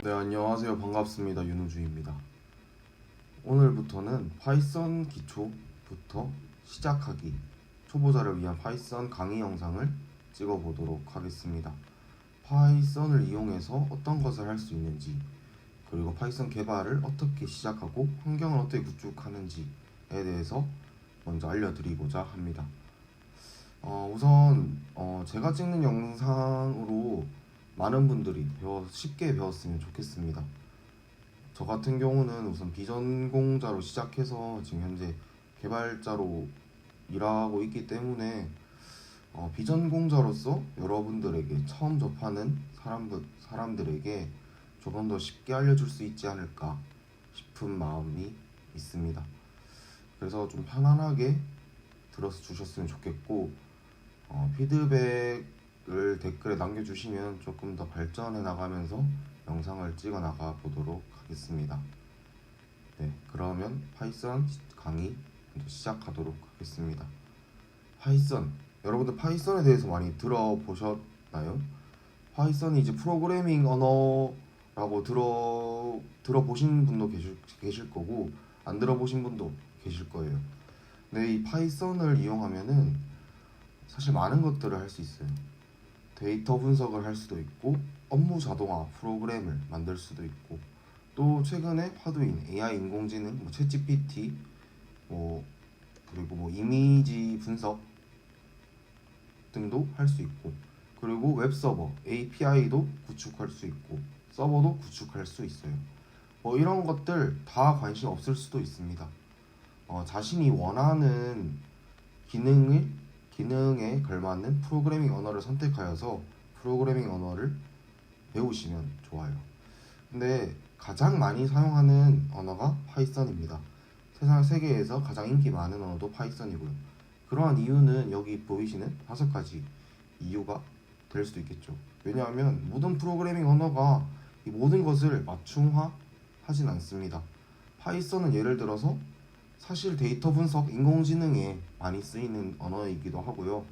네, 안녕하세요. 반갑습니다. 윤우주입니다. 오늘부터는 파이썬 기초부터 시작하기, 초보자를 위한 파이썬 강의 영상을 찍어보도록 하겠습니다. 파이썬을 이용해서 어떤 것을 할 수 있는지, 그리고 파이썬 개발을 어떻게 시작하고 환경을 어떻게 구축하는지에 대해서 먼저 알려드리고자 합니다. 우선 제가 찍는 영상으로 많은 분들이 쉽게 배웠으면 좋겠습니다. 저 같은 경우는 우선 비전공자로 시작해서 지금 현재 개발자로 일하고 있기 때문에 비전공자로서 여러분들에게 처음 접하는 사람들에게 조금 더 쉽게 알려줄 수 있지 않을까 싶은 마음이 있습니다. 그래서 좀 편안하게 들어서 주셨으면 좋겠고, 피드백을 댓글에 남겨주시면 조금 더 발전해 나가면서 영상을 찍어 나가 보도록 하겠습니다. 네, 그러면 파이썬 강의 먼저 시작하도록 하겠습니다. 파이썬, 여러분들 파이썬에 대해서 많이 들어보셨나요? 파이썬이 이제 프로그래밍 언어라고 들어보신 분도 계실 거고, 안 들어보신 분도 계실 거예요. 근데 이 파이썬을 이용하면은 사실 많은 것들을 할 수 있어요. 데이터 분석을 할 수도 있고, 업무 자동화 프로그램을 만들 수도 있고, 또 최근에 화두인 AI 인공지능, 챗GPT, 그리고 이미지 분석 등도 할 수 있고, 그리고 웹서버 API도 구축할 수 있고, 서버도 구축할 수 있어요. 이런 것들 다 관심 없을 수도 있습니다. 자신이 원하는 기능에 걸맞는 프로그래밍 언어를 선택하여서 프로그래밍 언어를 배우시면 좋아요. 근데 가장 많이 사용하는 언어가 파이썬입니다. 세계에서 가장 인기 많은 언어도 파이썬이고요. 그러한 이유는 여기 보이시는 5가지 이유가 될 수도 있겠죠. 왜냐하면 모든 프로그래밍 언어가 이 모든 것을 맞춤화하진 않습니다. 파이썬은 예를 들어서 사실 데이터 분석, 인공지능에 많이 쓰이는 언어이기도 하고요.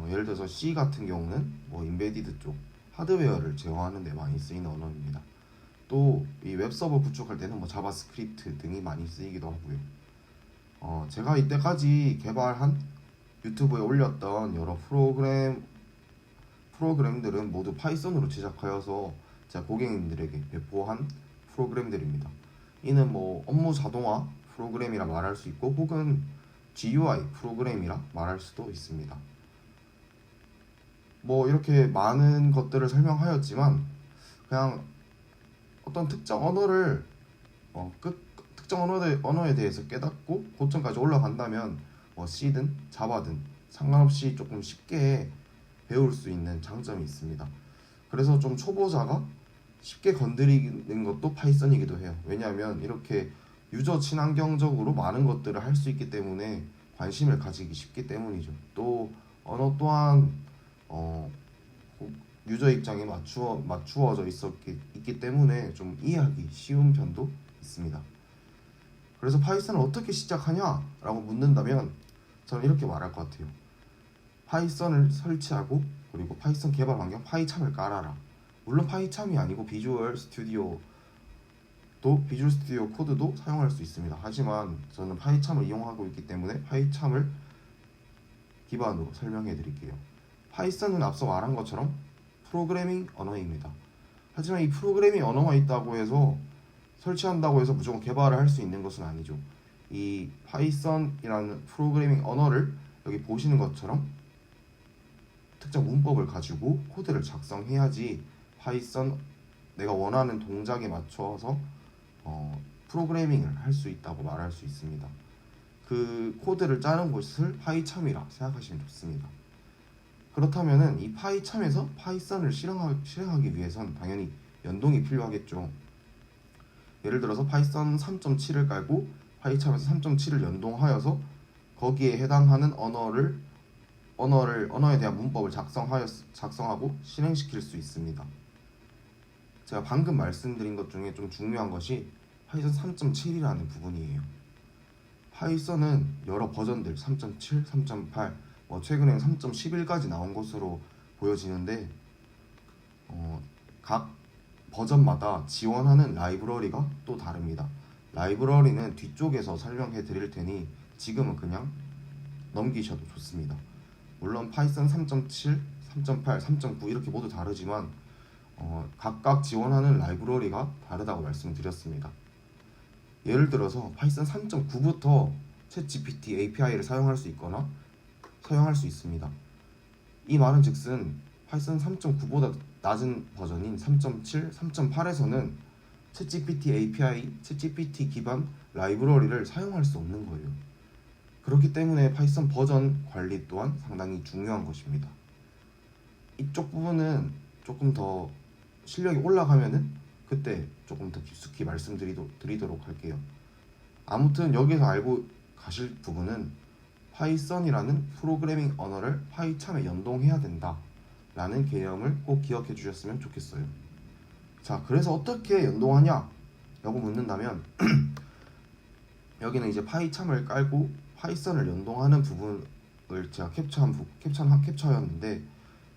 예를 들어서 C 같은 경우는 인베디드 쪽 하드웨어를 제어하는 데 많이 쓰이는 언어입니다. 또 이 웹서버 구축할 때는 자바스크립트 등이 많이 쓰이기도 하고요. 제가 이때까지 개발한 유튜브에 올렸던 여러 프로그램들은 모두 파이썬으로 제작하여서 제가 고객님들에게 배포한 프로그램들입니다. 이는 업무 자동화 프로그램이라 말할 수 있고, 혹은 GUI 프로그램이라 말할 수도 있습니다. 이렇게 많은 것들을 설명하였지만, 그냥 어떤 특정 언어를 특정 언어에 대해서 깨닫고 고점까지 올라간다면 C든 자바든 상관없이 조금 쉽게 배울 수 있는 장점이 있습니다. 그래서 좀 초보자가 쉽게 건드리는 것도 파이썬이기도 해요. 왜냐하면 이렇게 유저 친환경적으로 많은 것들을 할 수 있기 때문에 관심을 가지기 쉽기 때문이죠. 또 언어 또한 유저 입장에 맞추어져 있기 때문에 좀 이해하기 쉬운 편도 있습니다. 그래서 파이썬을 어떻게 시작하냐라고 묻는다면 저는 이렇게 말할 것 같아요. 파이썬을 설치하고, 그리고 파이썬 개발 환경 파이참을 깔아라. 물론 파이참이 아니고 비주얼 스튜디오 코드도 사용할 수 있습니다. 하지만 저는 파이참을 이용하고 있기 때문에 파이참을 기반으로 설명해 드릴게요. 파이썬은 앞서 말한 것처럼 프로그래밍 언어입니다. 하지만 이 프로그래밍 언어가 있다고 해서 설치한다고 해서 무조건 개발을 할 수 있는 것은 아니죠. 이 파이썬이라는 프로그래밍 언어를 여기 보시는 것처럼 특정 문법을 가지고 코드를 작성해야지 파이썬 내가 원하는 동작에 맞춰서 프로그래밍을 할 수 있다고 말할 수 있습니다. 그 코드를 짜는 곳을 파이참이라 생각하시면 좋습니다. 그렇다면은 이 파이참에서 파이썬을 실행하기 위해선 당연히 연동이 필요하겠죠. 예를 들어서 파이썬 3.7을 깔고 파이참에서 3.7을 연동하여서 거기에 해당하는 언어에 대한 문법을 작성하고 실행시킬 수 있습니다. 제가 방금 말씀드린 것 중에 좀 중요한 것이 파이썬 3.7이라는 부분이에요. 파이썬은 여러 버전들 3.7, 3.8, 최근에는 3.11까지 나온 것으로 보여지는데 각 버전마다 지원하는 라이브러리가 또 다릅니다. 라이브러리는 뒤쪽에서 설명해 드릴 테니 지금은 그냥 넘기셔도 좋습니다. 물론 파이썬 3.7, 3.8, 3.9 이렇게 모두 다르지만 각각 지원하는 라이브러리가 다르다고 말씀드렸습니다. 예를 들어서 파이썬 3.9부터 챗GPT API를 사용할 수 있거나 사용할 수 있습니다. 이 말은 즉슨 파이썬 3.9보다 낮은 버전인 3.7, 3.8에서는 챗GPT API, 챗GPT 기반 라이브러리를 사용할 수 없는 거예요. 그렇기 때문에 파이썬 버전 관리 또한 상당히 중요한 것입니다. 이쪽 부분은 조금 더 실력이 올라가면은 그때 조금 더 깊숙이 말씀드리도록 할게요. 아무튼 여기서 알고 가실 부분은 파이썬이라는 프로그래밍 언어를 파이참에 연동해야 된다 라는 개념을 꼭 기억해 주셨으면 좋겠어요. 자, 그래서 어떻게 연동하냐 라고 묻는다면 여기는 이제 파이참을 깔고 파이썬을 연동하는 부분을 제가 캡처였는데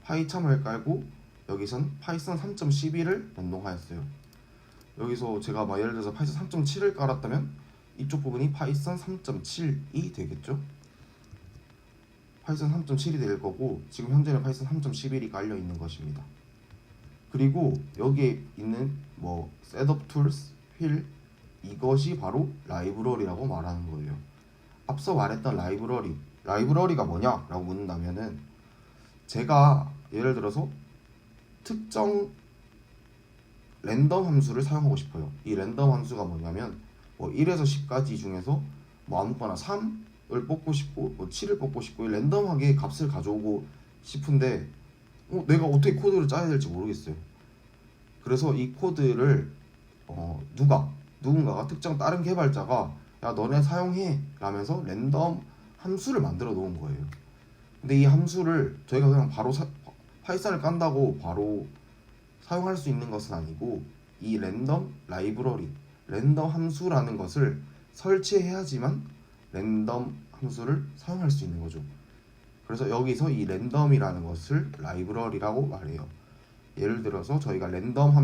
파이참을 깔고 여기선 파이썬 3.12를 연동하였어요. 여기서 제가 예를 들어서 파이썬 3.7을 깔았다면 이쪽 부분이 파이썬 3.7이 되겠죠. 파이썬 3.7이 될 거고 지금 현재는 파이썬 3.11이 깔려 있는 것입니다. 그리고 여기에 있는 셋업 툴스, 휠 이것이 바로 라이브러리라고 말하는 거예요. 앞서 말했던 라이브러리가 뭐냐라고 묻는다면은 제가 예를 들어서 특정 랜덤 함수를 사용하고 싶어요. 이 랜덤 함수가 뭐냐면 1에서 10까지 중에서 아무거나 3을 뽑고 싶고 7을 뽑고 싶고 랜덤하게 값을 가져오고 싶은데 내가 어떻게 코드를 짜야 될지 모르겠어요. 그래서 이 코드를 누군가가 특정 다른 개발자가 야 너네 사용해 라면서 랜덤 함수를 만들어 놓은 거예요. 근데 이 함수를 저희가 그냥 바로 파이썬을 깐다고 바로 사용할 수 있는 것은 아니고 이 랜덤 라이브러리, 랜덤 함수라는 것을 설치해야지만 랜덤 함수를 사용할 수 있는 거죠. 그래서 여기서 이 랜덤이라는 것을 라이브러리라고 말해요. 예를 들어서 저희가 랜덤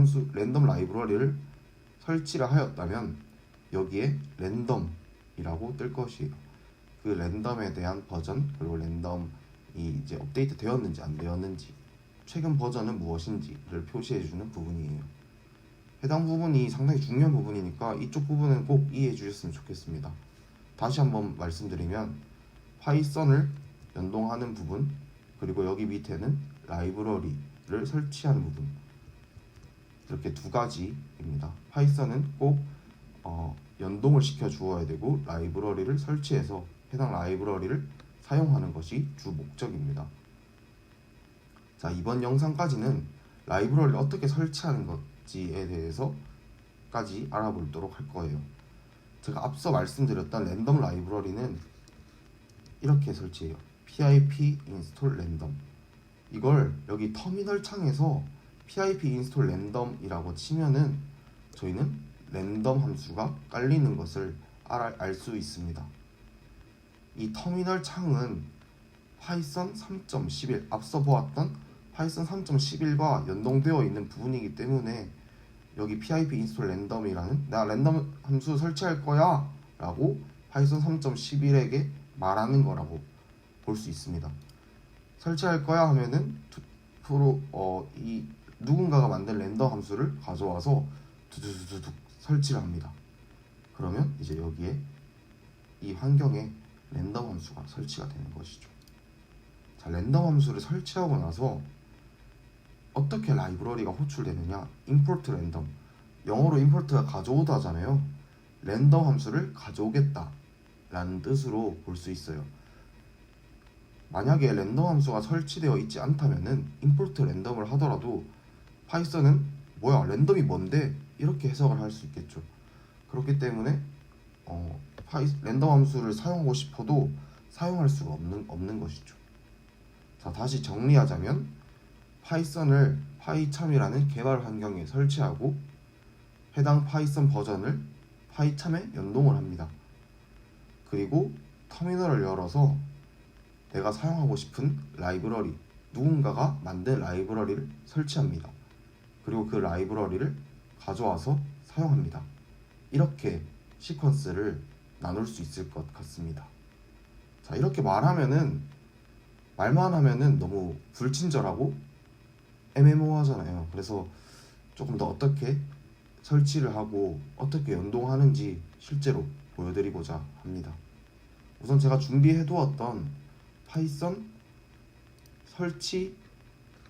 라이브러리를 설치를 하였다면 여기에 랜덤이라고 뜰 것이에요. 그 랜덤에 대한 버전 그리고 랜덤이 이제 업데이트 되었는지 안 되었는지 최근 버전은 무엇인지를 표시해주는 부분이에요. 해당 부분이 상당히 중요한 부분이니까 이쪽 부분은 꼭 이해해 주셨으면 좋겠습니다. 다시 한번 말씀드리면 파이썬을 연동하는 부분 그리고 여기 밑에는 라이브러리를 설치하는 부분 이렇게 두 가지입니다. 파이썬은 꼭 연동을 시켜 주어야 되고 라이브러리를 설치해서 해당 라이브러리를 사용하는 것이 주 목적입니다. 자, 이번 영상까지는 라이브러리를 어떻게 설치하는 건지에 대해서까지 알아보도록 할 거예요. 제가 앞서 말씀드렸던 랜덤 라이브러리는 이렇게 설치해요. pip install random. 이걸 여기 터미널 창에서 pip install random이라고 치면은 저희는 랜덤 함수가 깔리는 것을 알 수 있습니다. 이 터미널 창은 파이썬 3.11 앞서 보았던 파이썬 3.11과 연동되어 있는 부분이기 때문에 여기 pip install random이라는 나 랜덤 함수 설치할 거야 라고 파이썬 3.11에게 말하는 거라고 볼 수 있습니다. 설치할 거야 하면은 이 누군가가 만든 랜덤 함수를 가져와서 두두두둑 설치를 합니다. 그러면 이제 여기에 이 환경에 랜덤 함수가 설치가 되는 것이죠. 자, 랜덤 함수를 설치하고 나서 어떻게 라이브러리가 호출되느냐? import random. 영어로 import가 가져오다 하잖아요. 랜덤 함수를 가져오겠다 라는 뜻으로 볼 수 있어요. 만약에 랜덤 함수가 설치되어 있지 않다면은 import 랜덤을 하더라도 파이썬은 뭐야 랜덤이 뭔데 이렇게 해석을 할 수 있겠죠. 그렇기 때문에 랜덤 함수를 사용하고 싶어도 사용할 수가 없는 것이죠. 자, 다시 정리하자면 파이썬을 파이참이라는 개발 환경에 설치하고 해당 파이썬 버전을 파이참에 연동을 합니다. 그리고 터미널을 열어서 내가 사용하고 싶은 라이브러리, 누군가가 만든 라이브러리를 설치합니다. 그리고 그 라이브러리를 가져와서 사용합니다. 이렇게 시퀀스를 나눌 수 있을 것 같습니다. 자, 이렇게 말만 하면은 너무 불친절하고 애매모호하잖아요. 그래서 조금 더 어떻게 설치를 하고 어떻게 연동하는지 실제로 보여드리고자 합니다. 우선 제가 준비해 두었던 파이썬 설치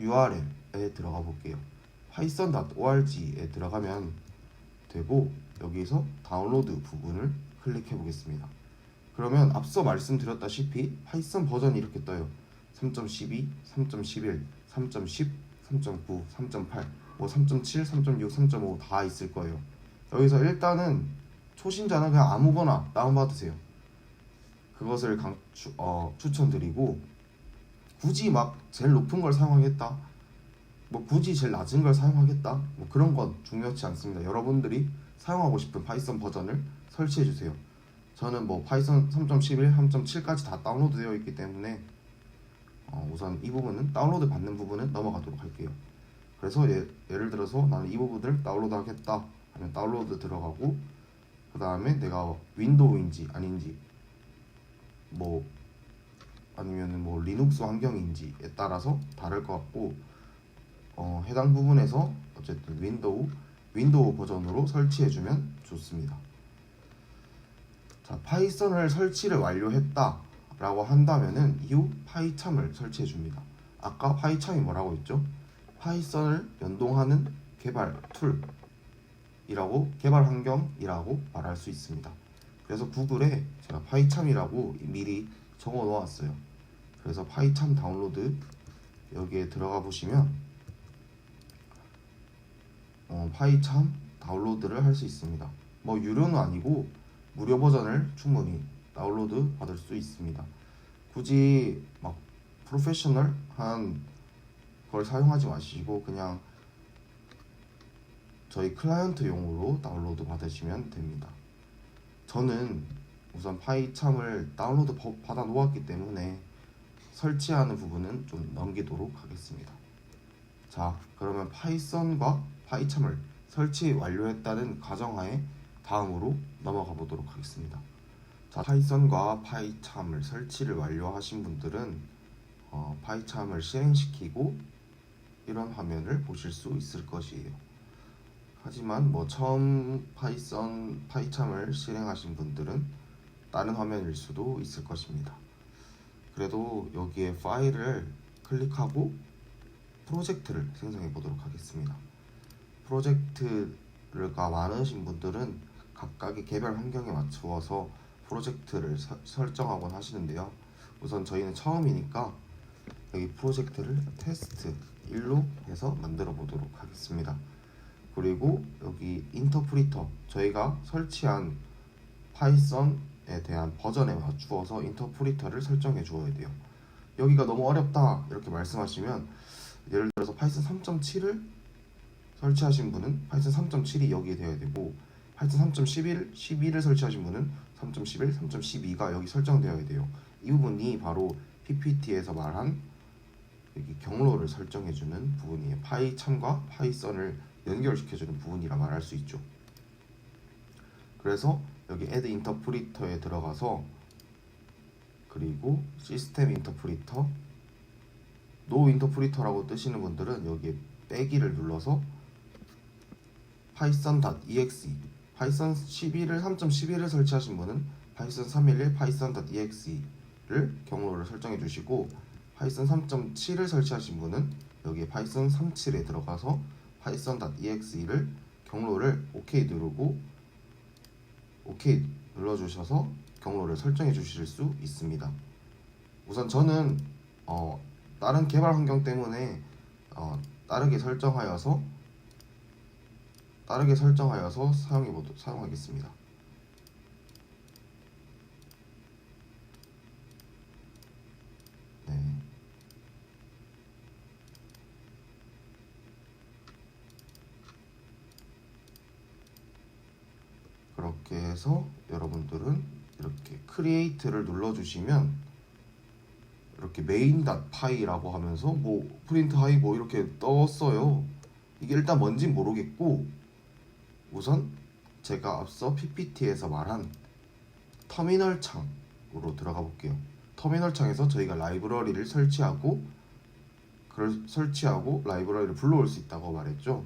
URL에 들어가 볼게요. python.org에 들어가면 되고, 여기서 다운로드 부분을 클릭해 보겠습니다. 그러면 앞서 말씀드렸다시피 파이썬 버전이 이렇게 떠요. 3.12, 3.11, 3.10, 3.9, 3.8, 뭐 3.7, 3.6, 3.5 다 있을 거예요. 여기서 일단은 초심자는 그냥 아무거나 다운받으세요. 그것을 추천드리고, 굳이 막 제일 높은 걸 사용하겠다, 뭐 굳이 제일 낮은 걸 사용하겠다, 뭐 그런 건 중요치 않습니다. 여러분들이 사용하고 싶은 파이썬 버전을 설치해 주세요. 저는 뭐 파이썬 3.11, 3.7까지 다 다운로드 되어 있기 때문에 우선 이 부분은 다운로드 받는 부분은 넘어가도록 할게요. 그래서 예를 들어서 나는 이 부분을 다운로드 하겠다 하면 다운로드 들어가고, 그 다음에 내가 윈도우인지 아닌지, 뭐 아니면은 뭐 리눅스 환경인지에 따라서 다를 것 같고, 해당 부분에서 어쨌든 윈도우 버전으로 설치해주면 좋습니다. 자, 파이썬을 설치를 완료했다 라고 한다면은 이후 파이참을 설치해줍니다. 아까 파이참이 뭐라고 했죠? 파이썬을 연동하는 개발 툴이라고, 개발 환경이라고 말할 수 있습니다. 그래서 구글에 제가 파이참이라고 미리 적어 놓았어요. 그래서 파이참 다운로드 여기에 들어가 보시면 파이참 다운로드를 할 수 있습니다. 뭐 유료는 아니고 무료 버전을 충분히 다운로드 받을 수 있습니다. 굳이 막 프로페셔널한 걸 사용하지 마시고 그냥 저희 클라이언트용으로 다운로드 받으시면 됩니다. 저는 우선 파이참을 다운로드 받아 놓았기 때문에 설치하는 부분은 좀 넘기도록 하겠습니다. 자, 그러면 파이썬과 파이참을 설치 완료했다는 가정하에 다음으로 넘어가 보도록 하겠습니다. 자, 파이썬과 파이참을 설치를 완료하신 분들은 파이참을 실행시키고 이런 화면을 보실 수 있을 것이에요. 하지만 뭐 처음 파이참을 실행하신 분들은 다른 화면일 수도 있을 것입니다. 그래도 여기에 파일을 클릭하고 프로젝트를 생성해 보도록 하겠습니다. 프로젝트가 많으신 분들은 각각의 개발 환경에 맞추어서 프로젝트를 설정하곤 하시는데요. 우선 저희는 처음이니까 여기 프로젝트를 테스트 1로 해서 만들어 보도록 하겠습니다. 그리고 여기 인터프리터, 저희가 설치한 파이썬에 대한 버전에 맞추어서 인터프리터를 설정해 주어야 돼요. 여기가 너무 어렵다 이렇게 말씀하시면, 예를 들어서 파이썬 3.7을 설치하신 분은 파이썬 3.7이 여기에 되어야 되고, 파이썬 3.11을 설치하신 분은 3.11, 3.12가 여기 설정되어야 돼요. 이 부분이 바로 PPT에서 말한 여기 경로를 설정해주는 부분이에요. 파이참과 파이썬을 연결시켜주는 부분이라 말할 수 있죠. 그래서 여기 add interpreter에 들어가서, 그리고 시스템 인터프리터, no interpreter라고 뜨시는 분들은 여기에 빼기를 눌러서 python.exe, 파이썬 3.11을 설치하신 분은 파이썬 311 python.exe를 경로를 설정해 주시고, 파이썬 3.7을 설치하신 분은 여기에 파이썬 3.7에 들어가서 python.exe를 경로를 OK 누르고 OK 눌러주셔서 경로를 설정해 주실 수 있습니다. 우선 저는 다른 개발 환경 때문에 다르게 설정하여서 사용하겠습니다. 네. 그렇게 해서 여러분들은 이렇게 create를 눌러주시면 이렇게 main.py라고 하면서 뭐 print high 뭐 이렇게 떴어요. 이게 일단 뭔진 모르겠고, 우선 제가 앞서 PPT에서 말한 터미널 창으로 들어가 볼게요. 터미널 창에서 저희가 라이브러리를 설치하고 라이브러리를 불러올 수 있다고 말했죠.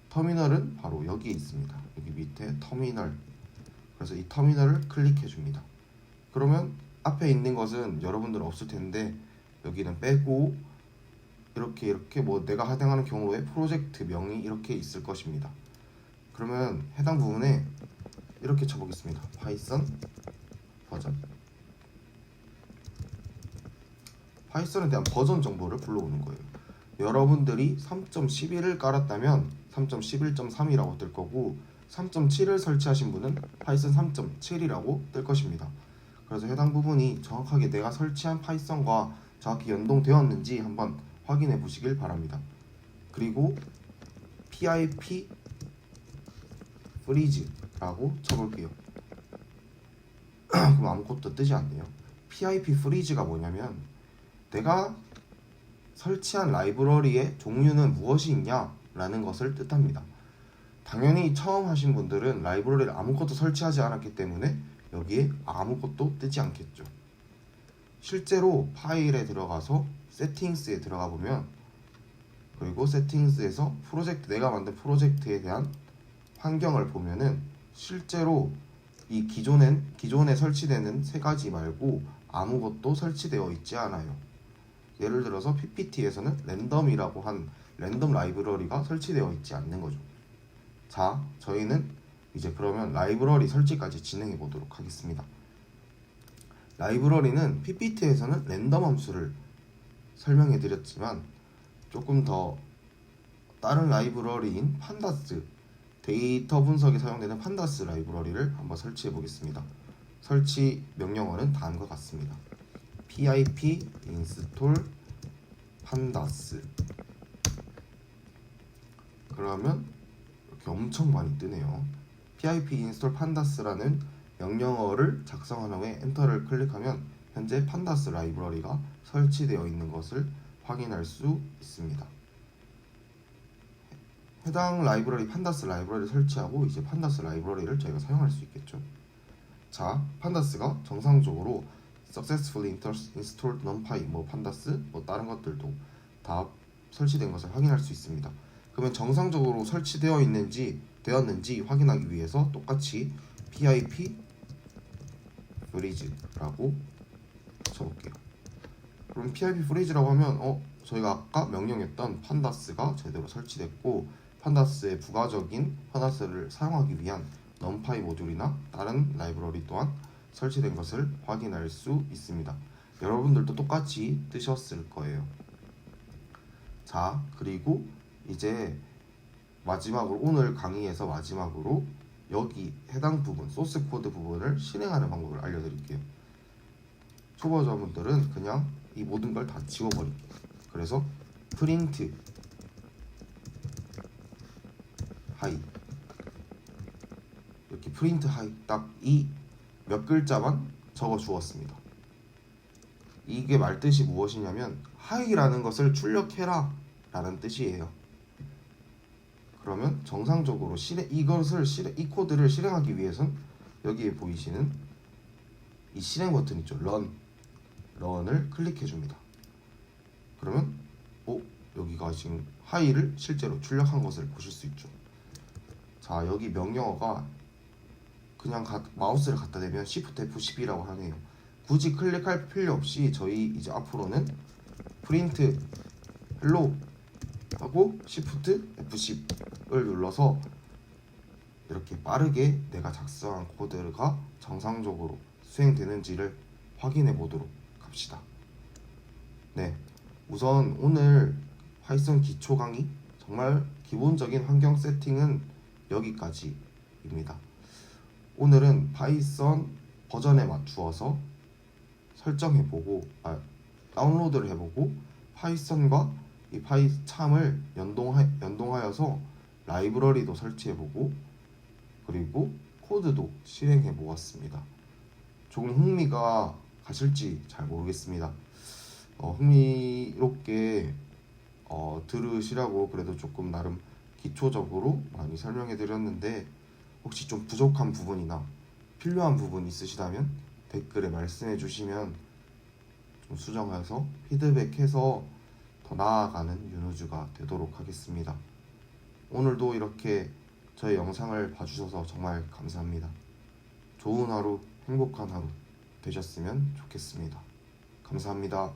터미널은 바로 여기에 있습니다. 여기 밑에 터미널. 그래서 이 터미널을 클릭해 줍니다. 그러면 앞에 있는 것은 여러분들 없을 텐데 여기는 빼고 이렇게 뭐 내가 하등하는 경우에 프로젝트 명이 이렇게 있을 것입니다. 그러면 해당 부분에 이렇게 쳐보겠습니다. 파이썬 버전. 파이썬에 대한 버전 정보를 불러오는 거예요. 여러분들이 3.11을 깔았다면 3.11.3이라고 뜰 거고, 3.7을 설치하신 분은 파이썬 3.7이라고 뜰 것입니다. 그래서 해당 부분이 정확하게 내가 설치한 파이썬과 정확히 연동되었는지 한번 확인해 보시길 바랍니다. 그리고 pip freeze라고 쳐볼게요. 그럼 아무것도 뜨지 않네요. pip freeze가 뭐냐면 내가 설치한 라이브러리의 종류는 무엇이 있냐 라는 것을 뜻합니다. 당연히 처음 하신 분들은 라이브러리를 아무것도 설치하지 않았기 때문에 여기에 아무것도 뜨지 않겠죠. 실제로 파일에 들어가서 세팅스에 들어가 보면, 그리고 세팅스에서 내가 만든 프로젝트에 대한 환경을 보면은 실제로 이 기존에 설치되는 세 가지 말고 아무것도 설치되어 있지 않아요. 예를 들어서 PPT에서는 랜덤이라고 한 랜덤 라이브러리가 설치되어 있지 않는 거죠. 자, 저희는 이제 그러면 라이브러리 설치까지 진행해 보도록 하겠습니다. 라이브러리는 PPT에서는 랜덤 함수를 설명해 드렸지만 조금 더 다른 라이브러리인 판다스, 데이터 분석에 사용되는 판다스 라이브러리를 한번 설치해 보겠습니다. 설치 명령어는 다음과 같습니다. pip install pandas. 그러면 이렇게 엄청 많이 뜨네요. pip install pandas라는 명령어를 작성한 후에 엔터를 클릭하면 현재 판다스 라이브러리가 설치되어 있는 것을 확인할 수 있습니다. 해당 라이브러리 판다스 라이브러리를 설치하고 이제 판다스 라이브러리를 저희가 사용할 수 있겠죠. 자, 판다스가 정상적으로 successfully installed numpy, 판다스, 다른 것들도 다 설치된 것을 확인할 수 있습니다. 그러면 정상적으로 되었는지 확인하기 위해서 똑같이 pip freeze라고 쳐볼게요. 그럼 pip freeze라고 하면 저희가 아까 명령했던 판다스가 제대로 설치됐고, 판다스의 부가적인 판다스를 사용하기 위한 numpy 모듈이나 다른 라이브러리 또한 설치된 것을 확인할 수 있습니다. 여러분들도 똑같이 뜨셨을 거예요. 자, 그리고 이제 마지막으로 오늘 강의에서 마지막으로 여기 해당 부분, 소스 코드 부분을 실행하는 방법을 알려드릴게요. 초보자분들은 그냥 이 모든 걸 다 지워버릴게요. 그래서 프린트 하이, 이렇게 프린트 하이 딱 이 몇 글자만 적어 주었습니다. 이게 말뜻이 무엇이냐면 하이라는 것을 출력해라 라는 뜻이에요. 그러면 정상적으로 이 코드를 실행하기 위해선 여기에 보이시는 이 실행 버튼 있죠. 런을 클릭해 줍니다. 그러면 여기가 지금 하이를 실제로 출력한 것을 보실 수 있죠. 자, 여기 명령어가 그냥 마우스를 갖다 대면 Shift F12라고 하네요. 굳이 클릭할 필요 없이 저희 이제 앞으로는 프린트 헬로 하고 Shift F10을 눌러서 이렇게 빠르게 내가 작성한 코드가 정상적으로 수행되는지를 확인해 보도록 합시다. 네, 우선 오늘 파이썬 기초 강의, 정말 기본적인 환경 세팅은 여기까지입니다. 오늘은 파이썬 버전에 맞추어서 설정해보고 다운로드를 해보고 파이썬과 이 파이참을 연동하여서 라이브러리도 설치해보고 그리고 코드도 실행해보았습니다. 조금 흥미가 가실지 잘 모르겠습니다. 흥미롭게 들으시라고 그래도 조금 나름 기초적으로 많이 설명해 드렸는데, 혹시 좀 부족한 부분이나 필요한 부분 있으시다면 댓글에 말씀해 주시면 좀 수정해서 피드백해서 더 나아가는 윤우주가 되도록 하겠습니다. 오늘도 이렇게 저의 영상을 봐주셔서 정말 감사합니다. 좋은 하루, 행복한 하루 되셨으면 좋겠습니다. 감사합니다.